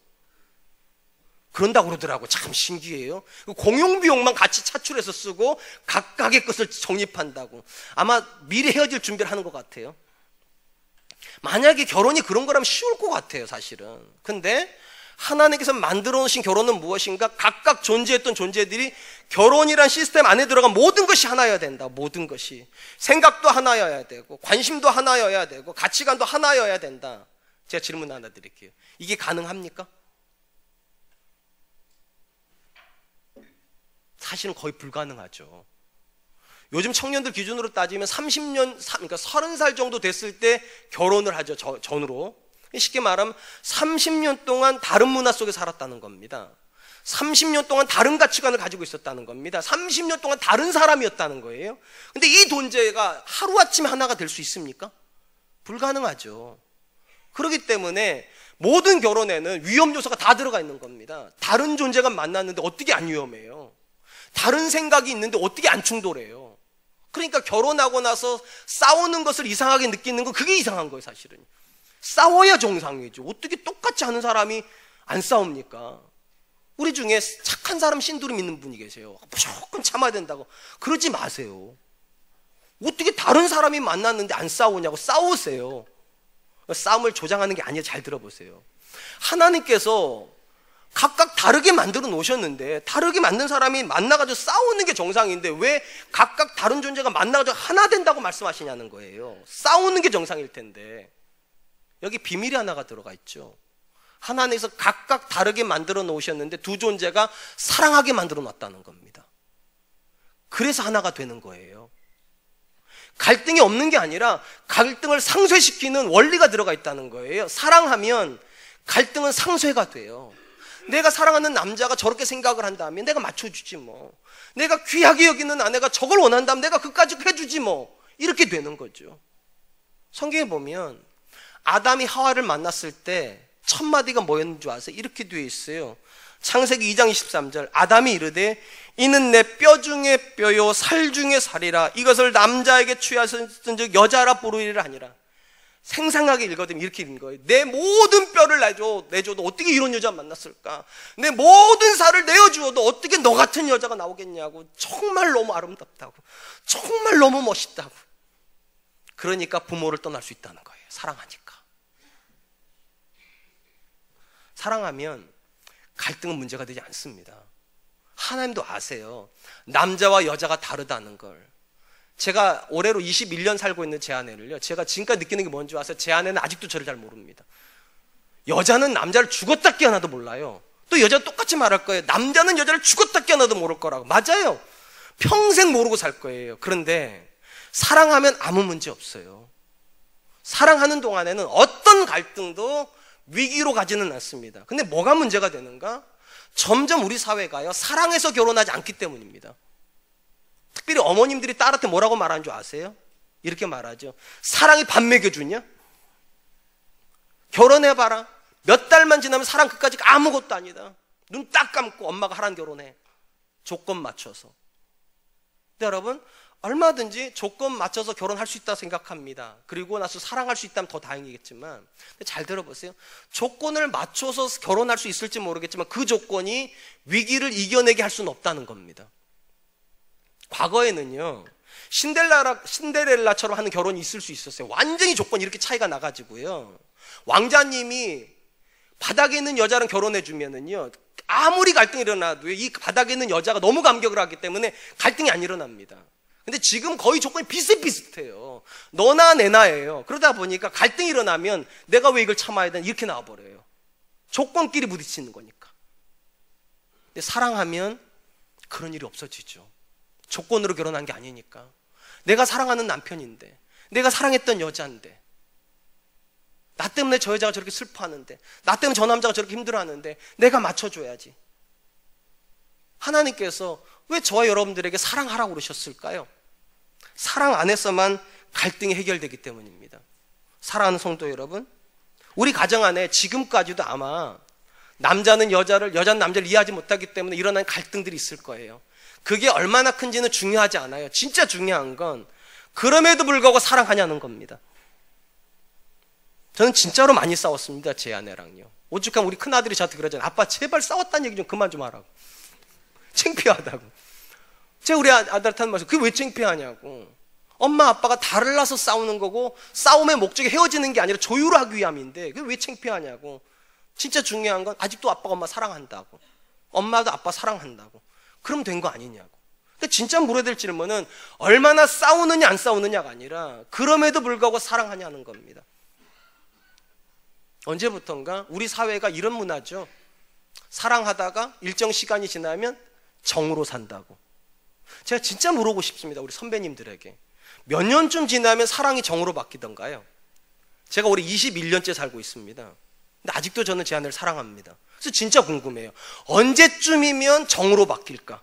그런다고 그러더라고. 참 신기해요. 공용비용만 같이 차출해서 쓰고 각각의 것을 정립한다고. 아마 미리 헤어질 준비를 하는 것 같아요. 만약에 결혼이 그런 거라면 쉬울 것 같아요, 사실은. 근데 하나님께서 만들어 놓으신 결혼은 무엇인가? 각각 존재했던 존재들이 결혼이란 시스템 안에 들어간 모든 것이 하나여야 된다. 모든 것이. 생각도 하나여야 되고, 관심도 하나여야 되고, 가치관도 하나여야 된다. 제가 질문 하나 드릴게요. 이게 가능합니까? 사실은 거의 불가능하죠. 요즘 청년들 기준으로 따지면 30년, 그러니까 30살 정도 됐을 때 결혼을 하죠, 전으로. 쉽게 말하면 30년 동안 다른 문화 속에 살았다는 겁니다. 30년 동안 다른 가치관을 가지고 있었다는 겁니다. 30년 동안 다른 사람이었다는 거예요. 근데 이 존재가 하루아침에 하나가 될 수 있습니까? 불가능하죠. 그렇기 때문에 모든 결혼에는 위험 요소가 다 들어가 있는 겁니다. 다른 존재가 만났는데 어떻게 안 위험해요? 다른 생각이 있는데 어떻게 안 충돌해요? 그러니까 결혼하고 나서 싸우는 것을 이상하게 느끼는 건 그게 이상한 거예요, 사실은. 싸워야 정상이죠. 어떻게 똑같이 하는 사람이 안 싸웁니까? 우리 중에 착한 사람 신도를 믿는 분이 계세요. 무조건 참아야 된다고. 그러지 마세요. 어떻게 다른 사람이 만났는데 안 싸우냐고. 싸우세요. 싸움을 조장하는 게 아니에요. 잘 들어보세요. 하나님께서 각각 다르게 만들어 놓으셨는데 다르게 만든 사람이 만나가지고 싸우는 게 정상인데 왜 각각 다른 존재가 만나가지고 하나 된다고 말씀하시냐는 거예요. 싸우는 게 정상일 텐데. 여기 비밀이 하나가 들어가 있죠. 하나님께서 각각 다르게 만들어 놓으셨는데 두 존재가 사랑하게 만들어 놨다는 겁니다. 그래서 하나가 되는 거예요. 갈등이 없는 게 아니라 갈등을 상쇄시키는 원리가 들어가 있다는 거예요. 사랑하면 갈등은 상쇄가 돼요. 내가 사랑하는 남자가 저렇게 생각을 한다면 내가 맞춰주지 뭐. 내가 귀하게 여기는 아내가 저걸 원한다면 내가 그까지 해주지 뭐. 이렇게 되는 거죠. 성경에 보면 아담이 하와를 만났을 때 첫 마디가 뭐였는 줄 아세요? 이렇게 되어 있어요. 창세기 2장 23절. 아담이 이르되 이는 내 뼈 중에 뼈요 살 중에 살이라. 이것을 남자에게 취하였은즉 여자라 부르리라 하니라. 생생하게 읽어드리면 이렇게 읽는 거예요. 내 모든 뼈를 내줘도 어떻게 이런 여자 만났을까? 내 모든 살을 내어주어도 어떻게 너 같은 여자가 나오겠냐고. 정말 너무 아름답다고. 정말 너무 멋있다고. 그러니까 부모를 떠날 수 있다는 거예요. 사랑하니까. 사랑하면 갈등은 문제가 되지 않습니다. 하나님도 아세요. 남자와 여자가 다르다는 걸. 제가 올해로 21년 살고 있는 제 아내를요, 제가 지금까지 느끼는 게 뭔지 아세요? 제 아내는 아직도 저를 잘 모릅니다. 여자는 남자를 죽었다 깨어나도 몰라요. 또 여자는 똑같이 말할 거예요. 남자는 여자를 죽었다 깨어나도 모를 거라고. 맞아요. 평생 모르고 살 거예요. 그런데 사랑하면 아무 문제 없어요. 사랑하는 동안에는 어떤 갈등도 위기로 가지는 않습니다. 근데 뭐가 문제가 되는가? 점점 우리 사회가요, 사랑해서 결혼하지 않기 때문입니다. 특별히 어머님들이 딸한테 뭐라고 말하는 줄 아세요? 이렇게 말하죠. 사랑이 밥 먹여주냐? 결혼해봐라. 몇 달만 지나면 사랑 그까지 아무것도 아니다. 눈 딱 감고 엄마가 하라는 결혼해. 조건 맞춰서. 근데 여러분, 얼마든지 조건 맞춰서 결혼할 수 있다고 생각합니다. 그리고 나서 사랑할 수 있다면 더 다행이겠지만, 잘 들어보세요. 조건을 맞춰서 결혼할 수 있을지 모르겠지만 그 조건이 위기를 이겨내게 할 수는 없다는 겁니다. 과거에는요, 신데렐라처럼 하는 결혼이 있을 수 있었어요. 완전히 조건이 이렇게 차이가 나가지고요, 왕자님이 바닥에 있는 여자랑 결혼해 주면은요, 아무리 갈등이 일어나도 이 바닥에 있는 여자가 너무 감격을 하기 때문에 갈등이 안 일어납니다. 근데 지금 거의 조건이 비슷비슷해요. 너나 내나예요. 그러다 보니까 갈등이 일어나면 내가 왜 이걸 참아야 되나 이렇게 나와버려요. 조건끼리 부딪히는 거니까. 근데 사랑하면 그런 일이 없어지죠. 조건으로 결혼한 게 아니니까. 내가 사랑하는 남편인데, 내가 사랑했던 여자인데, 나 때문에 저 여자가 저렇게 슬퍼하는데, 나 때문에 저 남자가 저렇게 힘들어하는데 내가 맞춰줘야지. 하나님께서 왜 저와 여러분들에게 사랑하라고 그러셨을까요? 사랑 안에서만 갈등이 해결되기 때문입니다. 사랑하는 성도 여러분, 우리 가정 안에 지금까지도 아마 남자는 여자는 남자를 이해하지 못하기 때문에 일어나는 갈등들이 있을 거예요. 그게 얼마나 큰지는 중요하지 않아요. 진짜 중요한 건 그럼에도 불구하고 사랑하냐는 겁니다. 저는 진짜로 많이 싸웠습니다. 제 아내랑요. 오죽하면 우리 큰아들이 저한테 그러잖아요. 아빠 제발 싸웠다는 얘기 좀 그만 좀 하라고. 창피하다고. 제가 우리 아들한테 하는 말씀, 그게 왜 창피하냐고. 엄마 아빠가 달라서 싸우는 거고 싸움의 목적이 헤어지는 게 아니라 조율하기 위함인데 그게 왜 창피하냐고. 진짜 중요한 건 아직도 아빠가 엄마 사랑한다고. 엄마도 아빠 사랑한다고. 그럼 된 거 아니냐고. 근데 진짜 물어야 될 질문은 얼마나 싸우느냐 안 싸우느냐가 아니라 그럼에도 불구하고 사랑하냐는 겁니다. 언제부턴가 우리 사회가 이런 문화죠. 사랑하다가 일정 시간이 지나면 정으로 산다고. 제가 진짜 물어보고 싶습니다. 우리 선배님들에게. 몇 년쯤 지나면 사랑이 정으로 바뀌던가요? 제가 올해 21년째 살고 있습니다. 근데 아직도 저는 제 아내를 사랑합니다. 그래서 진짜 궁금해요. 언제쯤이면 정으로 바뀔까?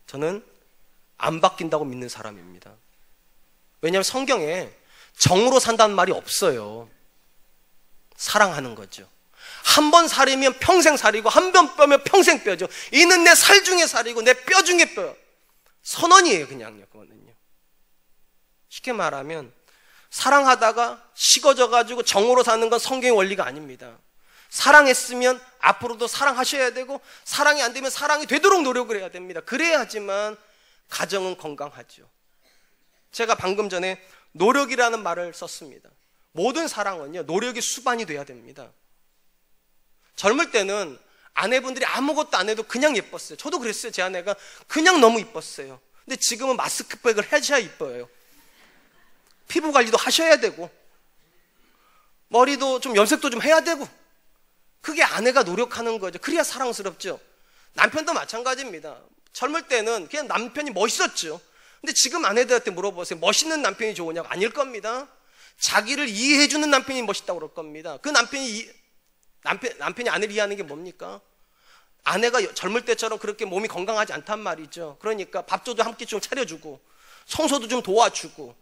저는 안 바뀐다고 믿는 사람입니다. 왜냐하면 성경에 정으로 산다는 말이 없어요. 사랑하는 거죠. 한 번 살이면 평생 살이고 한 번 뼈면 평생 뼈죠. 이는 내 살 중에 살이고 내 뼈 중에 뼈. 선언이에요, 그냥요. 그거는요. 쉽게 말하면 사랑하다가 식어져 가지고 정으로 사는 건 성경의 원리가 아닙니다. 사랑했으면 앞으로도 사랑하셔야 되고 사랑이 안 되면 사랑이 되도록 노력을 해야 됩니다. 그래야지만 가정은 건강하죠. 제가 방금 전에 노력이라는 말을 썼습니다. 모든 사랑은요, 노력이 수반이 돼야 됩니다. 젊을 때는 아내분들이 아무것도 안 해도 그냥 예뻤어요. 저도 그랬어요. 제 아내가 그냥 너무 예뻤어요. 근데 지금은 마스크백을 해줘야 예뻐요. 피부 관리도 하셔야 되고 머리도 좀 염색도 좀 해야 되고 그게 아내가 노력하는 거죠. 그래야 사랑스럽죠. 남편도 마찬가지입니다. 젊을 때는 그냥 남편이 멋있었죠. 근데 지금 아내들한테 물어보세요. 멋있는 남편이 좋으냐고. 아닐 겁니다. 자기를 이해해주는 남편이 멋있다고 그럴 겁니다. 그 남편이 아내를 이해하는 게 뭡니까? 아내가 젊을 때처럼 그렇게 몸이 건강하지 않단 말이죠. 그러니까 밥도 함께 좀 차려주고 청소도 좀 도와주고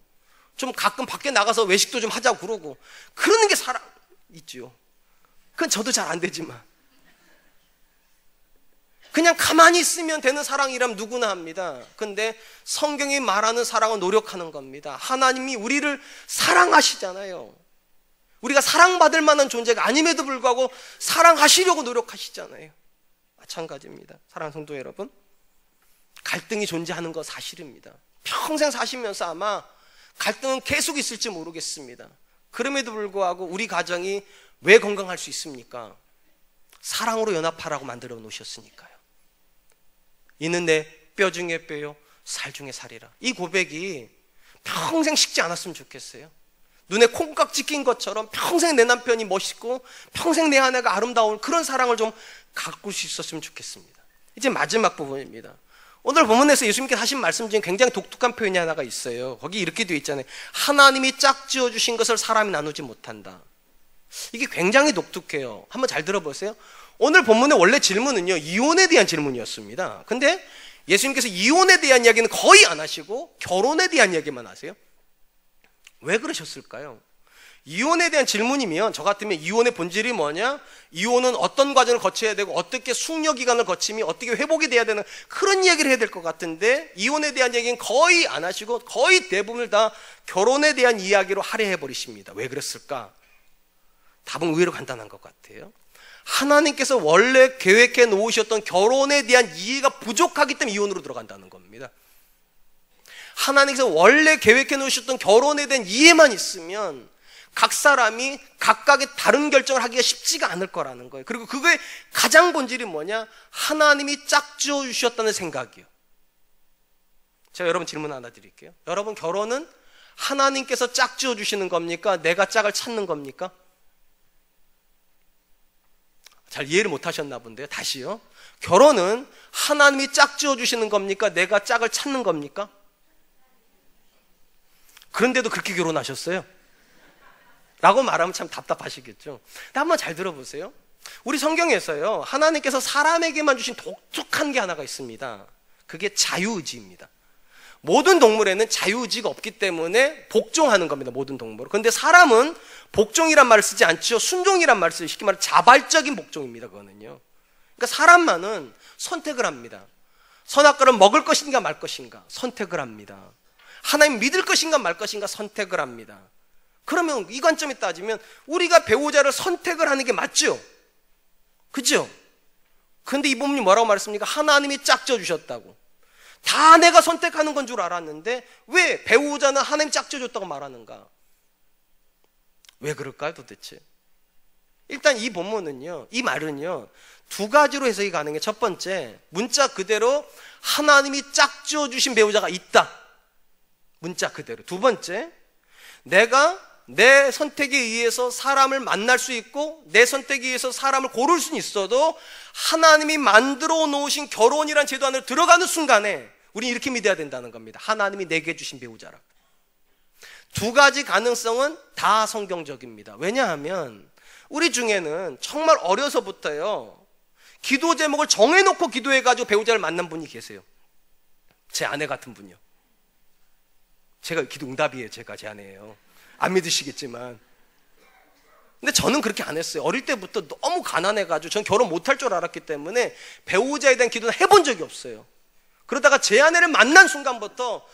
좀 가끔 밖에 나가서 외식도 좀 하자고 그러고 그러는 게 사랑 있죠. 그건 저도 잘 안 되지만 그냥 가만히 있으면 되는 사랑이라면 누구나 합니다. 근데 성경이 말하는 사랑은 노력하는 겁니다. 하나님이 우리를 사랑하시잖아요. 우리가 사랑받을 만한 존재가 아님에도 불구하고 사랑하시려고 노력하시잖아요. 마찬가지입니다. 사랑하는 성도 여러분, 갈등이 존재하는 거 사실입니다. 평생 사시면서 아마 갈등은 계속 있을지 모르겠습니다. 그럼에도 불구하고 우리 가정이 왜 건강할 수 있습니까? 사랑으로 연합하라고 만들어 놓으셨으니까요. 이는 내 뼈 중에 뼈요 살 중에 살이라. 이 고백이 평생 식지 않았으면 좋겠어요. 눈에 콩깍지 낀 것처럼 평생 내 남편이 멋있고 평생 내 아내가 아름다운 그런 사랑을 좀 가꿀 수 있었으면 좋겠습니다. 이제 마지막 부분입니다. 오늘 본문에서 예수님께서 하신 말씀 중에 굉장히 독특한 표현이 하나가 있어요. 거기 이렇게 되어 있잖아요. 하나님이 짝지어 주신 것을 사람이 나누지 못한다. 이게 굉장히 독특해요. 한번 잘 들어보세요. 오늘 본문의 원래 질문은요, 이혼에 대한 질문이었습니다. 근데 예수님께서 이혼에 대한 이야기는 거의 안 하시고 결혼에 대한 이야기만 하세요. 왜 그러셨을까요? 이혼에 대한 질문이면 저 같으면 이혼의 본질이 뭐냐? 이혼은 어떤 과정을 거쳐야 되고 어떻게 숙려 기간을 거치며 어떻게 회복이 돼야 되는 그런 이야기를 해야 될 것 같은데 이혼에 대한 얘기는 거의 안 하시고 거의 대부분을 다 결혼에 대한 이야기로 할애해 버리십니다. 왜 그랬을까? 답은 의외로 간단한 것 같아요. 하나님께서 원래 계획해 놓으셨던 결혼에 대한 이해가 부족하기 때문에 이혼으로 들어간다는 겁니다. 하나님께서 원래 계획해 놓으셨던 결혼에 대한 이해만 있으면 각 사람이 각각의 다른 결정을 하기가 쉽지가 않을 거라는 거예요. 그리고 그거의 가장 본질이 뭐냐? 하나님이 짝지어 주셨다는 생각이요. 제가 여러분 질문 하나 드릴게요. 여러분 결혼은 하나님께서 짝지어 주시는 겁니까? 내가 짝을 찾는 겁니까? 잘 이해를 못 하셨나 본데요. 다시요. 결혼은 하나님이 짝지어 주시는 겁니까? 내가 짝을 찾는 겁니까? 그런데도 그렇게 결혼하셨어요? 라고 말하면 참 답답하시겠죠. 근데 한번 잘 들어보세요. 우리 성경에서요, 하나님께서 사람에게만 주신 독특한 게 하나가 있습니다. 그게 자유의지입니다. 모든 동물에는 자유의지가 없기 때문에 복종하는 겁니다. 모든 동물은. 그런데 사람은 복종이란 말을 쓰지 않죠. 순종이란 말을 쓰죠. 쉽게 말해 자발적인 복종입니다. 그거는요. 그러니까 사람만은 선택을 합니다. 선악과를 먹을 것인가 말 것인가 선택을 합니다. 하나님 믿을 것인가 말 것인가 선택을 합니다. 그러면 이 관점에 따지면 우리가 배우자를 선택을 하는 게 맞죠? 그죠? 근데 이 본문이 뭐라고 말했습니까? 하나님이 짝져 주셨다고. 다 내가 선택하는 건 줄 알았는데 왜 배우자는 하나님이 짝져 줬다고 말하는가? 왜 그럴까요 도대체? 일단 이 본문은요, 이 말은요, 두 가지로 해석이 가능해요. 첫 번째, 문자 그대로 하나님이 짝지어 주신 배우자가 있다. 문자 그대로. 두 번째, 내가 내 선택에 의해서 사람을 만날 수 있고 내 선택에 의해서 사람을 고를 수는 있어도 하나님이 만들어 놓으신 결혼이란 제도 안으로 들어가는 순간에 우리는 이렇게 믿어야 된다는 겁니다. 하나님이 내게 주신 배우자라. 두 가지 가능성은 다 성경적입니다. 왜냐하면 우리 중에는 정말 어려서부터요, 기도 제목을 정해놓고 기도해가지고 배우자를 만난 분이 계세요. 제 아내 같은 분이요. 제가 기도 응답이에요. 제가 제 아내예요. 안 믿으시겠지만. 근데 저는 그렇게 안 했어요. 어릴 때부터 너무 가난해가지고 전 결혼 못할 줄 알았기 때문에 배우자에 대한 기도는 해본 적이 없어요. 그러다가 제 아내를 만난 순간부터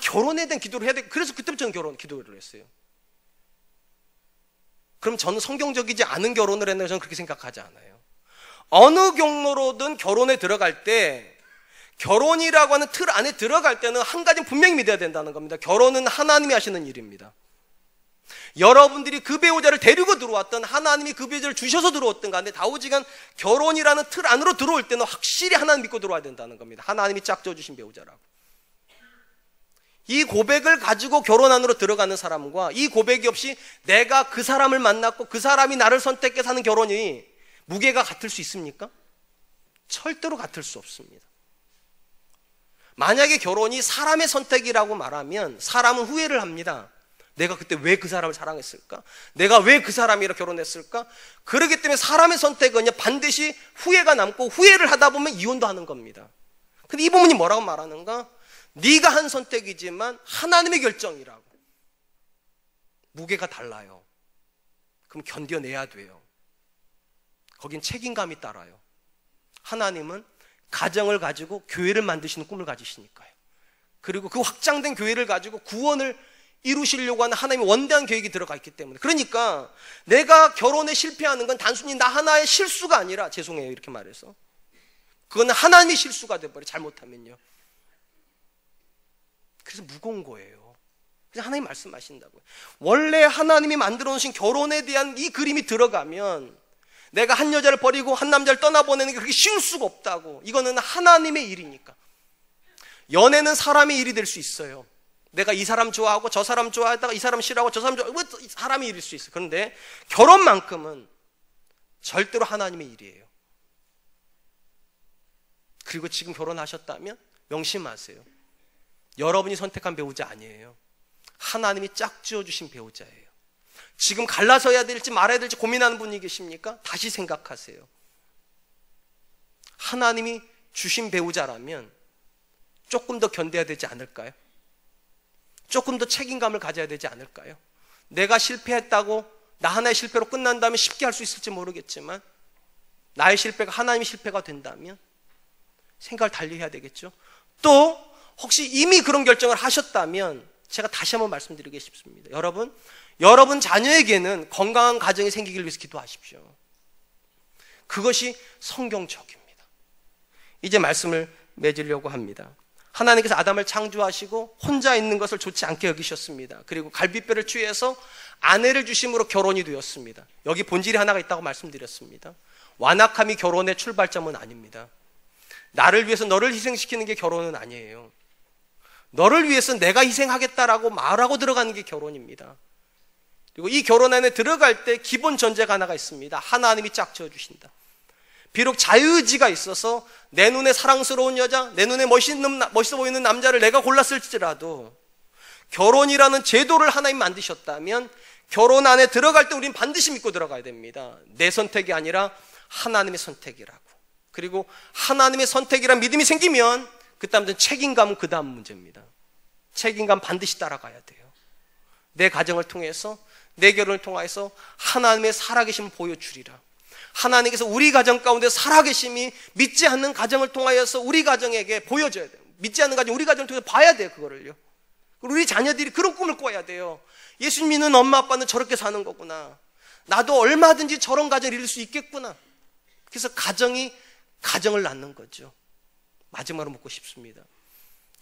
결혼에 대한 기도를 해야 돼. 그래서 그때부터 저는 기도를 했어요. 그럼 저는 성경적이지 않은 결혼을 했나요? 저는 그렇게 생각하지 않아요. 어느 경로로든 결혼에 들어갈 때, 결혼이라고 하는 틀 안에 들어갈 때는 한 가지는 분명히 믿어야 된다는 겁니다. 결혼은 하나님이 하시는 일입니다. 여러분들이 그 배우자를 데리고 들어왔던, 하나님이 그 배우자를 주셔서 들어왔던 간에 다오지간 결혼이라는 틀 안으로 들어올 때는 확실히 하나님 믿고 들어와야 된다는 겁니다. 하나님이 짝져 주신 배우자라고. 이 고백을 가지고 결혼 안으로 들어가는 사람과 이 고백이 없이 내가 그 사람을 만났고 그 사람이 나를 선택해서 하는 결혼이 무게가 같을 수 있습니까? 절대로 같을 수 없습니다. 만약에 결혼이 사람의 선택이라고 말하면 사람은 후회를 합니다. 내가 그때 왜 그 사람을 사랑했을까? 내가 왜 그 사람이랑 결혼했을까? 그렇기 때문에 사람의 선택은 반드시 후회가 남고 후회를 하다 보면 이혼도 하는 겁니다. 근데 이 부분이 뭐라고 말하는가? 네가 한 선택이지만 하나님의 결정이라고. 무게가 달라요. 그럼 견뎌내야 돼요. 거긴 책임감이 따라요. 하나님은 가정을 가지고 교회를 만드시는 꿈을 가지시니까요. 그리고 그 확장된 교회를 가지고 구원을 이루시려고 하는 하나님의 원대한 계획이 들어가 있기 때문에. 그러니까 내가 결혼에 실패하는 건 단순히 나 하나의 실수가 아니라, 죄송해요 이렇게 말해서, 그건 하나님의 실수가 돼버려요. 잘못하면요. 그래서 무거운 거예요. 그래서 하나님 말씀하신다고요. 원래 하나님이 만들어 놓으신 결혼에 대한 이 그림이 들어가면 내가 한 여자를 버리고 한 남자를 떠나보내는 게 그렇게 쉬울 수가 없다고. 이거는 하나님의 일이니까. 연애는 사람의 일이 될 수 있어요. 내가 이 사람 좋아하고 저 사람 좋아하다가 이 사람 싫어하고 저 사람 좋아하고 사람의 일일 수 있어요. 그런데 결혼만큼은 절대로 하나님의 일이에요. 그리고 지금 결혼하셨다면 명심하세요. 여러분이 선택한 배우자 아니에요. 하나님이 짝지어 주신 배우자예요. 지금 갈라서 해야 될지 말아야 될지 고민하는 분이 계십니까? 다시 생각하세요. 하나님이 주신 배우자라면 조금 더 견뎌야 되지 않을까요? 조금 더 책임감을 가져야 되지 않을까요? 내가 실패했다고 나 하나의 실패로 끝난다면 쉽게 할 수 있을지 모르겠지만 나의 실패가 하나님의 실패가 된다면 생각을 달리 해야 되겠죠. 또 혹시 이미 그런 결정을 하셨다면 제가 다시 한번 말씀드리고 싶습니다. 여러분 자녀에게는 건강한 가정이 생기길 위해서 기도하십시오. 그것이 성경적입니다. 이제 말씀을 맺으려고 합니다. 하나님께서 아담을 창조하시고 혼자 있는 것을 좋지 않게 여기셨습니다. 그리고 갈비뼈를 취해서 아내를 주심으로 결혼이 되었습니다. 여기 본질이 하나가 있다고 말씀드렸습니다. 완악함이 결혼의 출발점은 아닙니다. 나를 위해서 너를 희생시키는 게 결혼은 아니에요. 너를 위해서 내가 희생하겠다라고 말하고 들어가는 게 결혼입니다. 그리고 이 결혼 안에 들어갈 때 기본 전제가 하나가 있습니다. 하나님이 짝지어 주신다. 비록 자유의지가 있어서 내 눈에 사랑스러운 여자, 내 눈에 멋있어 보이는 남자를 내가 골랐을지라도 결혼이라는 제도를 하나님 만드셨다면 결혼 안에 들어갈 때 우리는 반드시 믿고 들어가야 됩니다. 내 선택이 아니라 하나님의 선택이라고. 그리고 하나님의 선택이란 믿음이 생기면 그 다음부터는 책임감은 그 다음 문제입니다. 책임감 반드시 따라가야 돼요. 내 가정을 통해서, 내 결혼을 통해서 하나님의 살아계심을 보여주리라. 하나님께서 우리 가정 가운데 살아계심이 믿지 않는 가정을 통하여서 우리 가정에게 보여줘야 돼요. 믿지 않는 가정, 우리 가정을 통해서 봐야 돼요. 그거를요. 우리 자녀들이 그런 꿈을 꿔야 돼요. 예수 믿는 엄마 아빠는 저렇게 사는 거구나. 나도 얼마든지 저런 가정을 이룰 수 있겠구나. 그래서 가정을 낳는 거죠. 마지막으로 묻고 싶습니다.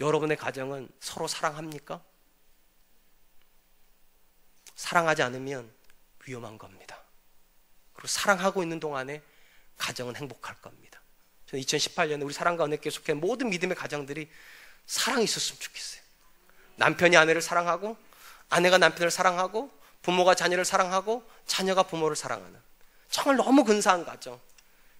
여러분의 가정은 서로 사랑합니까? 사랑하지 않으면 위험한 겁니다. 그리고 사랑하고 있는 동안에 가정은 행복할 겁니다. 저는 2018년에 우리 사랑과 은혜교회 속해 모든 믿음의 가정들이 사랑이 있었으면 좋겠어요. 남편이 아내를 사랑하고, 아내가 남편을 사랑하고, 부모가 자녀를 사랑하고, 자녀가 부모를 사랑하는, 정말 너무 근사한 가정.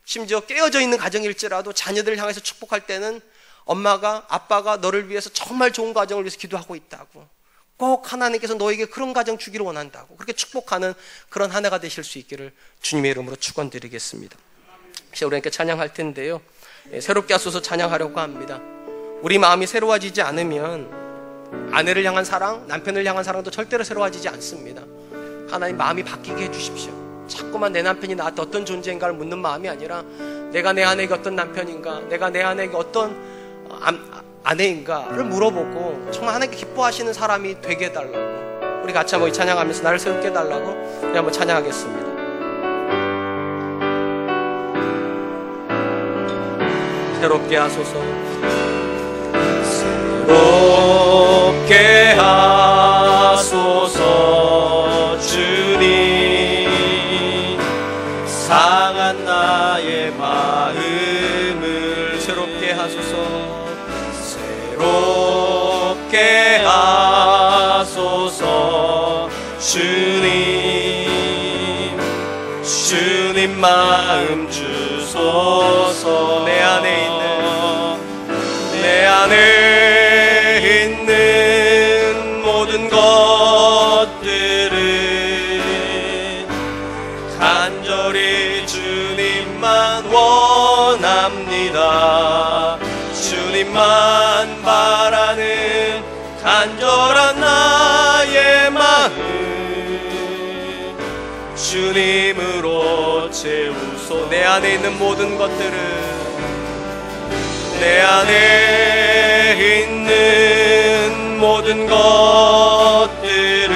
심지어 깨어져 있는 가정일지라도 자녀들을 향해서 축복할 때는 엄마가, 아빠가 너를 위해서 정말 좋은 가정을 위해서 기도하고 있다고, 꼭 하나님께서 너에게 그런 가정 주기를 원한다고, 그렇게 축복하는 그런 한 해가 되실 수 있기를 주님의 이름으로 축원드리겠습니다. 이제 우리 함께 찬양할 텐데요, 새롭게 하소서 찬양하려고 합니다. 우리 마음이 새로워지지 않으면 아내를 향한 사랑, 남편을 향한 사랑도 절대로 새로워지지 않습니다. 하나님 마음이 바뀌게 해주십시오. 자꾸만 내 남편이 나한테 어떤 존재인가를 묻는 마음이 아니라 내가 내 아내에게 어떤 남편인가, 내가 내 아내에게 어떤 아내인가를 물어보고 정말 하나님께 기뻐하시는 사람이 되게 해달라고, 우리 같이 한번 찬양하면서 나를 새롭게 해달라고 우리 한번 찬양하겠습니다. 새롭게 하소서, 새롭게 하소서 주님, 상한 나의 마음을 새롭게 하소서, 새롭게 하소서 주님, 주님 마음 주소서. 내 안에 있는 모든 것들을 간절히 주님만 원합니다. 주님만 바라는 간절한 나의 마음, 주님으로 채우소. 내 안에 있는 모든 것들을, 내 안에 있는 모든 것들을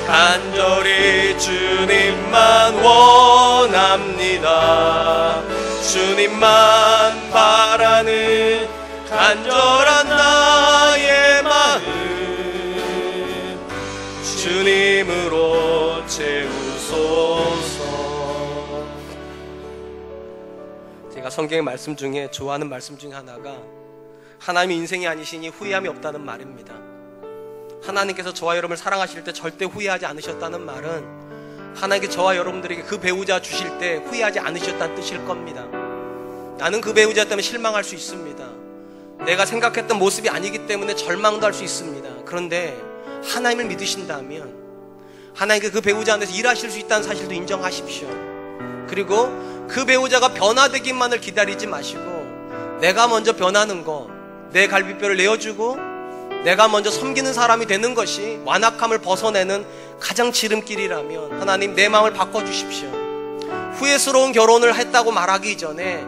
간절히 주님만 원합니다. 주님만 바라는 간절한 나의 마음, 주님으로 채우소서. 제가 성경의 말씀 중에 좋아하는 말씀 중에 하나가 하나님이 인생이 아니시니 후회함이 없다는 말입니다. 하나님께서 저와 여러분을 사랑하실 때 절대 후회하지 않으셨다는 말은 하나님께 저와 여러분들에게 그 배우자 주실 때 후회하지 않으셨다는 뜻일 겁니다. 나는 그 배우자 때문에 실망할 수 있습니다. 내가 생각했던 모습이 아니기 때문에 절망도 할 수 있습니다. 그런데 하나님을 믿으신다면 하나님께 그 배우자 안에서 일하실 수 있다는 사실도 인정하십시오. 그리고 그 배우자가 변화되기만을 기다리지 마시고 내가 먼저 변하는 것, 내 갈비뼈를 내어주고 내가 먼저 섬기는 사람이 되는 것이 완악함을 벗어내는 가장 지름길이라면 하나님 내 마음을 바꿔주십시오. 후회스러운 결혼을 했다고 말하기 전에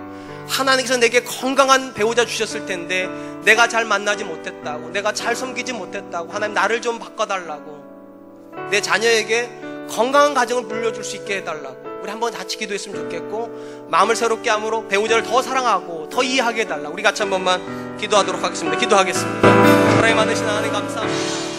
하나님께서 내게 건강한 배우자 주셨을 텐데 내가 잘 만나지 못했다고, 내가 잘 섬기지 못했다고, 하나님 나를 좀 바꿔달라고, 내 자녀에게 건강한 가정을 물려줄 수 있게 해달라고 우리 한번 같이 기도했으면 좋겠고, 마음을 새롭게 함으로 배우자를 더 사랑하고 더 이해하게 해달라고 우리 같이 한 번만 기도하도록 하겠습니다. 기도하겠습니다. 사랑이 많으신 하나님 감사합니다.